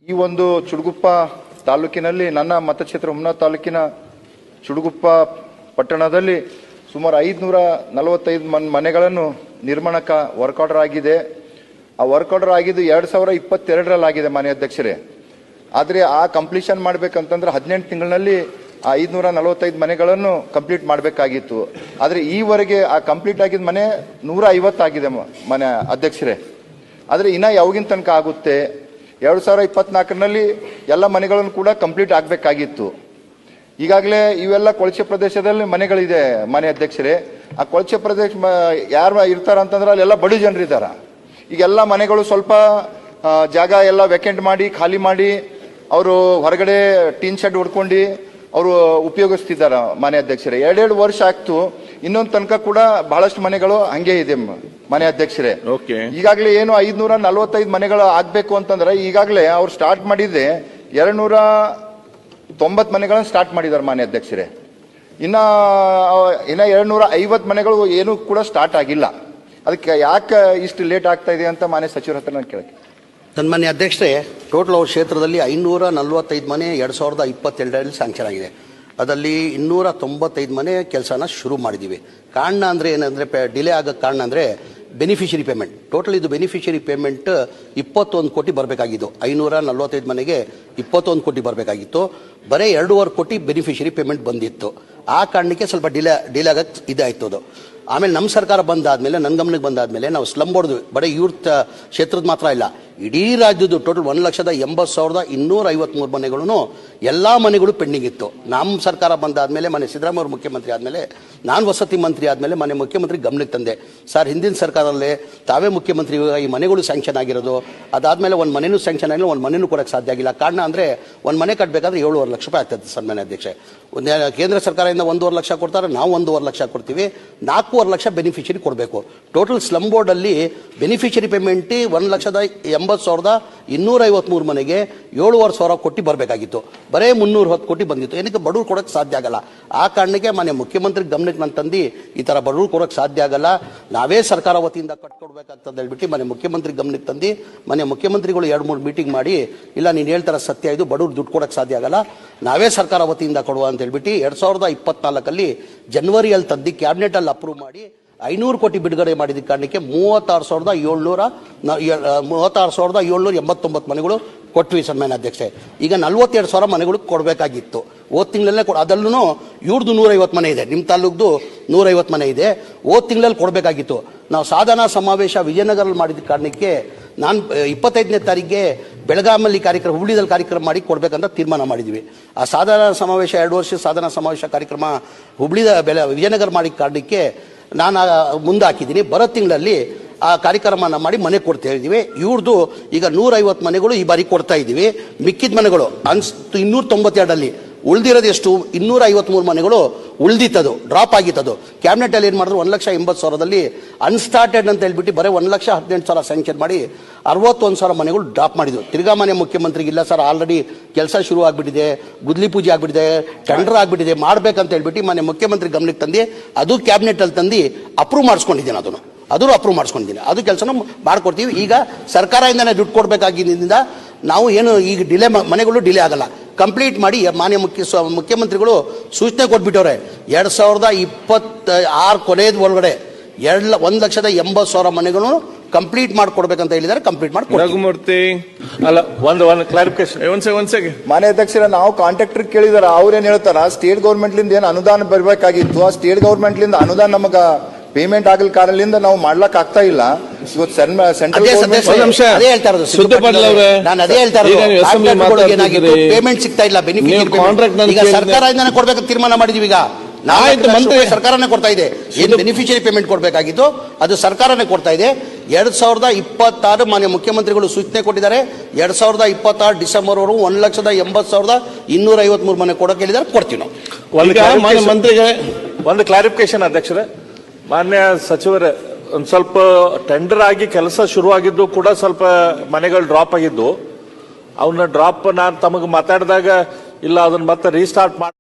ಈ ಒಂದು ಚುಡುಗುಪ್ಪ ತಾಲೂಕಿನಲ್ಲಿ ನನ್ನ ಮತಕ್ಷೇತ್ರ ಹುಮನಾಬಾದ್ ತಾಲೂಕಿನ ಚುಡುಗುಪ್ಪ ಪಟ್ಟಣದಲ್ಲಿ ಸುಮಾರು 545 ಮನೆಗಳನ್ನು ನಿರ್ಮಾಣಕ್ಕೆ ವರ್ಕ್ ಆರ್ಡರ್ ಆಗಿದೆ. ಆ ವರ್ಕ್ ಆರ್ಡರ್ ಆಗಿದ್ದು 2022ರಲ್ಲಿ ಆಗಿದೆ ಮಾನ್ಯ ಅಧ್ಯಕ್ಷರೇ. ಆದರೆ ಆ ಕಂಪ್ಲೀಷನ್ ಮಾಡಬೇಕಂತಂದ್ರೆ 18 ತಿಂಗಳಲ್ಲಿ ಆ 545 ಮನೆಗಳನ್ನು ಕಂಪ್ಲೀಟ್ ಮಾಡಬೇಕಾಗಿತ್ತು. ಆದರೆ ಈವರೆಗೆ ಆ ಕಂಪ್ಲೀಟ್ ಆಗಿದ್ದ ಮನೆ 150 ಆಗಿದೆ ಮನೆ ಅಧ್ಯಕ್ಷರೇ. ಆದರೆ ಇನ್ನ ಯಾವಾಗಿನ ತನಕ ಆಗುತ್ತೆ? 2024ರಲ್ಲಿ ಎಲ್ಲ ಮನೆಗಳನ್ನು ಕೂಡ ಕಂಪ್ಲೀಟ್ ಆಗಬೇಕಾಗಿತ್ತು. ಈಗಾಗಲೇ ಇವೆಲ್ಲ ಕೊಳಚೆ ಪ್ರದೇಶದಲ್ಲಿ ಮನೆಗಳಿದೆ ಮನೆ ಅಧ್ಯಕ್ಷರೇ. ಆ ಕೊಳಚೆ ಪ್ರದೇಶ ಯಾರು ಇರ್ತಾರ ಅಂತಂದ್ರೆ ಅಲ್ಲೆಲ್ಲ ಬಡ ಜನರಿದ್ದಾರೆ. ಈಗೆಲ್ಲ ಮನೆಗಳು ಸ್ವಲ್ಪ ಜಾಗ ಎಲ್ಲ ವೆಕೆಂಟ್ ಮಾಡಿ ಖಾಲಿ ಮಾಡಿ ಅವರು ಹೊರಗಡೆ ಟೀನ್ ಶೆಡ್ ಹೊಡ್ಕೊಂಡು ಅವರು ಉಪಯೋಗಿಸ್ತಿದ್ದಾರೆ ಮನೆ ಅಧ್ಯಕ್ಷರೇ. 2 ವರ್ಷ ಆಗ್ತು, ಇನ್ನೊಂದು ತನಕ ಕೂಡ ಬಹಳಷ್ಟು ಮನೆಗಳು ಹಂಗೆ ಇದೆ ಮನೆ ಅಧ್ಯಕ್ಷರೇ. ಈಗಾಗಲೇ ಏನು 545 ಮನೆಗಳು ಆಗ್ಬೇಕು ಅಂತಂದ್ರೆ ಈಗಾಗಲೇ ಅವ್ರು ಸ್ಟಾರ್ಟ್ ಮಾಡಿದ್ರೆ 290 ಮನೆಗಳನ್ನು ಸ್ಟಾರ್ಟ್ ಮಾಡಿದ್ದಾರೆ ಮಾನ್ಯ ಅಧ್ಯಕ್ಷರೇ. ಇನ್ನ 250 ಮನೆಗಳು ಏನು ಕೂಡ ಸ್ಟಾರ್ಟ್ ಆಗಿಲ್ಲ. ಅದಕ್ಕೆ ಯಾಕೆ ಇಷ್ಟು ಲೇಟ್ ಆಗ್ತಾ ಇದೆ ಅಂತ ಮಾನ್ಯ ಸಚಿವರ ಹತ್ರ ನಾನು ಕೇಳಕ್ಕೆ. ಸನ್ಮಾನ್ಯ ಅಧ್ಯಕ್ಷರೇ, ಟೋಟಲ್ ಅವ್ರ ಕ್ಷೇತ್ರದಲ್ಲಿ 545 ಮನೆ 2022ರಲ್ಲಿ ಸ್ಯಾಂಕ್ಷನ್ ಆಗಿದೆ. ಅದರಲ್ಲಿ 295 ಮನೆ ಕೆಲಸನ ಶುರು ಮಾಡಿದ್ದೀವಿ. ಕಾರಣ ಅಂದರೆ ಏನಂದರೆ ಡಿಲೇ ಆಗೋಕ್ಕೆ ಕಾರಣ ಅಂದರೆ ಬೆನಿಫಿಷರಿ ಪೇಮೆಂಟ್. ಟೋಟಲ್ ಇದು ಬೆನಿಫಿಷರಿ ಪೇಮೆಂಟ್ 21 ಕೋಟಿ ಬರಬೇಕಾಗಿತ್ತು. 545 ಮನೆಗೆ 21 ಕೋಟಿ ಬರಬೇಕಾಗಿತ್ತು. ಬರೀ 2.5 ಕೋಟಿ ಬೆನಿಫಿಷರಿ ಪೇಮೆಂಟ್ ಬಂದಿತ್ತು. ಆ ಕಾರಣಕ್ಕೆ ಸ್ವಲ್ಪ ಡಿಲೇ ಆಗಕ್ಕೆ ಇದಾಯ್ತು ಅದು. ಆಮೇಲೆ ನಮ್ಮ ಸರ್ಕಾರ ಬಂದಾದ್ಮೇಲೆ, ನನ್ನ ಗಮನಕ್ಕೆ ಬಂದಾದ್ಮೇಲೆ ನಾವು ಸ್ಲಮ್ ಬೋರ್ಡ್ ಬರೀ ಇವ್ರ ಕ್ಷೇತ್ರದ ಮಾತ್ರ ಇಲ್ಲ, ಇಡೀ ರಾಜ್ಯದ್ದು ಟೋಟಲ್ 1,80,253 ಮನೆಗಳು ಎಲ್ಲ ಮನೆಗಳು ಪೆಂಡಿಂಗ್ ಇತ್ತು. ನಮ್ಮ ಸರ್ಕಾರ ಬಂದಾದ್ಮೇಲೆ, ಮನೆ ಸಿದ್ದರಾಮಯ್ಯ ಅವರು ಮುಖ್ಯಮಂತ್ರಿ ಆದಮೇಲೆ, ನಾನು ವಸತಿ ಮಂತ್ರಿ ಆದಮೇಲೆ ಮನೆ ಮುಖ್ಯಮಂತ್ರಿ ಗಮನಕ್ಕೆ ತಂದೆ. ಸರ್, ಹಿಂದಿನ ಸರ್ಕಾರದಲ್ಲೇ ತಾವೇ ಮುಖ್ಯಮಂತ್ರಿ ಈ ಮನೆಗಳು ಸ್ಯಾಂಕ್ಷನ್ ಆಗಿರೋದು. ಅದಾದಮೇಲೆ ಒಂದು ಮನೆಯೂ ಸ್ಯಾಂಕ್ಷನ್ ಆಗಿಲ್ಲ, ಒಂದು ಮನೆಯೂ ಕೊಡೋಕ್ಕೆ ಸಾಧ್ಯ ಆಗಿಲ್ಲ. ಕಾರಣ ಅಂದರೆ ಒಂದು ಮನೆ ಕಟ್ಟಬೇಕಾದ್ರೆ 7.5 ಲಕ್ಷ ರೂಪಾಯಿ ಆಗ್ತದೆ ಸನ್ಮಾನ್ಯ ಅಧ್ಯಕ್ಷೆ. ಕೇಂದ್ರ ಸರ್ಕಾರದಿಂದ 1.5 ಲಕ್ಷ ಕೊಡ್ತಾರೆ, ನಾವು 1.5 ಲಕ್ಷ ಕೊಡ್ತೀವಿ. 4.5 ಲಕ್ಷ ಬೆನಿಫಿಷರಿ ಕೊಡಬೇಕು. ಟೋಟಲ್ ಸ್ಲಮ್ ಬೋರ್ಡಲ್ಲಿ ಬೆನಿಫಿಷರಿ ಪೇಮೆಂಟ್ 1,80,253 ಮನೆಗೆ 7,500 ಕೋಟಿ ಬರಬೇಕಾಗಿತ್ತು. ಬರೇ 310 ಕೋಟಿ ಬಂದಿತ್ತು. ಏನಕ್ಕೆ ಬಡವ್ರು ಕೊಡೋಕ್ಕೆ ಸಾಧ್ಯ ಆಗಲ್ಲ. ಆ ಕಾರಣಕ್ಕೆ ಮಾನ್ಯ ಮುಖ್ಯಮಂತ್ರಿ ಗಮನಕ್ಕೆ ನಾನು ತಂದು ಈ ಥರ ಬಡವ್ರು ಕೊಡೋಕ್ಕೆ ಸಾಧ್ಯ ಆಗಲ್ಲ, ನಾವೇ ಸರ್ಕಾರ ವತಿಯಿಂದ ಕಟ್ಕೊಡ್ಬೇಕಾಗ್ತದೆ ಹೇಳ್ಬಿಟ್ಟು ಮನೆ ಮುಖ್ಯಮಂತ್ರಿ ಗಮನಕ್ಕೆ ತಂದು ಮನೆ ಮುಖ್ಯಮಂತ್ರಿಗಳು 2-3 ಮೀಟಿಂಗ್ ಮಾಡಿ, ಇಲ್ಲ ನೀನು ಹೇಳ್ತಾರ ಸತ್ಯ ಇದು, ಬಡವ್ರು ದುಡ್ಡು ಕೊಡೋಕ್ಕೆ ಸಾಧ್ಯ ಆಗಲ್ಲ, ನಾವೇ ಸರ್ಕಾರ ವತಿಯಿಂದ ಕೊಡುವ ಅಂತ ಹೇಳ್ಬಿಟ್ಟು 2024ಅಲ್ಲಿ ಜನವರಿಯಲ್ಲಿ ತಂದು ಕ್ಯಾಬಿನೆಟಲ್ಲಿ ಅಪ್ರೂವ್ ಮಾಡಿ 500 ಕೋಟಿ ಬಿಡುಗಡೆ ಮಾಡಿದ ಕಾರಣಕ್ಕೆ 36,789 ಮನೆಗಳು ಕೊಟ್ವಿ ಸನ್ಮಾನ್ಯ ಅಧ್ಯಕ್ಷೆ. ಈಗ 42,000 ಮನೆಗಳು ಕೊಡಬೇಕಾಗಿತ್ತು. ಹೋದ ತಿಂಗಳಲ್ಲೇ ಅದಲ್ಲೂ ಇವ್ರದ್ದು 150 ಮನೆ ಇದೆ, ನಿಮ್ಮ ತಾಲೂಕ್ದು 150 ಮನೆ ಇದೆ. ಹೋದ ತಿಂಗಳಲ್ಲಿ ಕೊಡಬೇಕಾಗಿತ್ತು. ನಾವು ಸಾಧನಾ ಸಮಾವೇಶ ವಿಜಯನಗರಲ್ಲಿ ಮಾಡಿದ ಕಾರಣಕ್ಕೆ ನಾನು 25ನೇ ತಾರೀಕಿಗೆ ಬೆಳಗಾಮಲ್ಲಿ ಕಾರ್ಯಕ್ರಮ, ಹುಬ್ಳಿದಲ್ಲಿ ಕಾರ್ಯಕ್ರಮ ಮಾಡಿ ಕೊಡಬೇಕಂತ ತೀರ್ಮಾನ ಮಾಡಿದ್ವಿ. ಆ ಸಾಧನಾ ಸಮಾವೇಶ 2 ವರ್ಷ ಸಾಧನಾ ಸಮಾವೇಶ ಕಾರ್ಯಕ್ರಮ ವಿಜಯನಗರ ಮಾಡಿದ ಕಾರಣಕ್ಕೆ ನಾನು ಮುಂದೆ ಹಾಕಿದ್ದೀನಿ. ಬರೋ ತಿಂಗಳಲ್ಲಿ ಆ ಕಾರ್ಯಕ್ರಮನ ಮಾಡಿ ಮನೆ ಕೊಡ್ತಾ ಇದ್ದೀವಿ. ಇವ್ರದ್ದು ಈಗ 150 ಮನೆಗಳು ಈ ಬಾರಿ ಕೊಡ್ತಾ ಇದ್ದೀವಿ. ಮಿಕ್ಕಿದ ಮನೆಗಳು 292ಅಲ್ಲಿ ಉಳಿದಿರೋದು ಎಷ್ಟು? 253 ಮನೆಗಳು ಉಳಿದಿತ್ತದು, ಡ್ರಾಪ್ ಆಗಿತ್ತದು. ಕ್ಯಾಬಿನೆಟಲ್ಲಿ ಏನು ಮಾಡಿದ್ರು, 1,80,000ದಲ್ಲಿ ಅನ್ಸ್ಟಾರ್ಟೆಡ್ ಅಂತ ಹೇಳ್ಬಿಟ್ಟು ಬರೀ 1,18,000 ಸ್ಯಾಂಕ್ಷನ್ ಮಾಡಿ 61,000 ಮನೆಗಳು ಡ್ರಾಪ್ ಮಾಡಿದ್ರು. ತಿರ್ಗಾ ಮನೆ ಮುಖ್ಯಮಂತ್ರಿಗೆ ಇಲ್ಲ ಸರ್, ಆಲ್ರೆಡಿ ಕೆಲಸ ಶುರು ಆಗಿಬಿಟ್ಟಿದೆ, ಗುದ್ಲಿ ಪೂಜೆ ಆಗಿಬಿಟ್ಟಿದೆ, ಟೆಂಡರ್ ಆಗಿಬಿಟ್ಟಿದೆ, ಮಾಡ್ಬೇಕಂತ ಹೇಳ್ಬಿಟ್ಟು ಮನೆ ಮುಖ್ಯಮಂತ್ರಿ ಗಮನಕ್ಕೆ ತಂದು ಅದು ಕ್ಯಾಬಿನೆಟಲ್ಲಿ ತಂದು ಅಪ್ರೂವ್ ಮಾಡಿಸ್ಕೊಂಡಿದ್ದೀನಿ. ಅದನ್ನು ಅಪ್ರೂವ್ ಮಾಡಿಸ್ಕೊಂಡಿದ್ದೀನಿ. ಅದು ಕೆಲಸನ ಮಾಡ್ಕೊಡ್ತೀವಿ. ಈಗ ಸರ್ಕಾರದಿಂದನೇ ದುಡ್ಡು ಕೊಡಬೇಕಾಗಿದ್ದರಿಂದ ನಾವು ಏನು ಈಗ ಮನೆಗಳು ಡಿಲೇ ಆಗಲ್ಲ, ಕಂಪ್ಲೀಟ್ ಮಾಡಿ ಮಾನ್ಯ ಮುಖ್ಯಮಂತ್ರಿಗಳು ಸೂಚನೆ ಕೊಟ್ಬಿಟ್ಟವ್ರೆ. 2026 ಕೊನೆಯದ ಒಳಗಡೆ 1,80,000 ಮನೆಗಳು ಕಂಪ್ಲೀಟ್ ಮಾಡ್ಕೊಡ್ಬೇಕಂತ ಹೇಳಿದ್ದಾರೆ. ಕಂಪ್ಲೀಟ್ ಮಾಡಿ ರಘುಮೂರ್ತಿ ಅಲ್ಲ, ಒಂದು ಕ್ಲಾರಿಫಿಕೇಶನ್ ಒಂದ್ ಸೆಕೆಂಡ್. ಮಾನ್ಯ ಅಧ್ಯಕ್ಷರ, ನಾವು ಕಾಂಟ್ರಾಕ್ಟರ್ ಕೇಳಿದಾರ, ಅವ್ರೇನ್ ಹೇಳ್ತಾರ, ಸ್ಟೇಟ್ ಗೌರ್ಮೆಂಟ್ ಲಿಂದ ಏನು ಅನುದಾನ ಬರಬೇಕಾಗಿತ್ತು, ಆ ಸ್ಟೇಟ್ ಗೌರ್ಮೆಂಟ್ ಲಿಂದ ಅನುದಾನ ನಮಗ ಪೇಮೆಂಟ್ ಆಗಲ್ ಕಾರಣದಿಂದ ನಾವು ಮಾಡ್ಲಕ್ ಆಗ್ತಾ ಇಲ್ಲ. ಇವತ್ತು ಸೆಂಟ್ರಲ್ ಪೇಮೆಂಟ್ ಸಿಗ್ತಾ ಇಲ್ಲ, ಬೆನಿಫಿಟ್ ಸರ್ಕಾರದಿಂದಾನೆ ಕೊಡ್ಬೇಕಂತ ತೀರ್ಮಾನ ಮಾಡಿದೀವಿ. ಈಗ ಸರ್ಕಾರನೇ ಕೊಡ್ತಾ ಇದೆ. ಏನು ಬೆನಿಫಿಷರಿ ಪೇಮೆಂಟ್ ಕೊಡ್ಬೇಕಾಗಿತ್ತು ಅದು ಸರ್ಕಾರನೇ ಕೊಡ್ತಾ ಇದೆ. 2026 ಮಾನ್ಯ ಮುಖ್ಯಮಂತ್ರಿಗಳು ಸೂಚನೆ ಕೊಟ್ಟಿದ್ದಾರೆ. 2026 ಡಿಸೆಂಬರ್ ವರೆಗೂ 1,80,253 ಮನೆ ಕೊಡೋಕೆ ಹೇಳಿದ್ದಾರೆ, ಕೊಡ್ತೀವಿ ನಾವು. ಮಂತ್ರಿಗೆ ಒಂದು ಕ್ಲಾರಿಫಿಕೇಶನ್ ಅಧ್ಯಕ್ಷರೇ, ಮಾನ್ಯ ಸಚಿವರೇ, ಒಂದು ಸ್ವಲ್ಪ ಟೆಂಡರ್ ಆಗಿ ಕೆಲಸ ಶುರುವಾಗಿದ್ದು ಕೂಡ ಸ್ವಲ್ಪ ಮನೆಗಳು ಡ್ರಾಪ್ ಆಗಿದ್ದು, ಅವನ್ನ ಡ್ರಾಪ್ ನಾನು ತಮಗೆ ಮಾತಾಡಿದಾಗ ಇಲ್ಲ ಅದನ್ನ ಮತ್ತೆ ರೀಸ್ಟಾರ್ಟ್ ಮಾಡಿ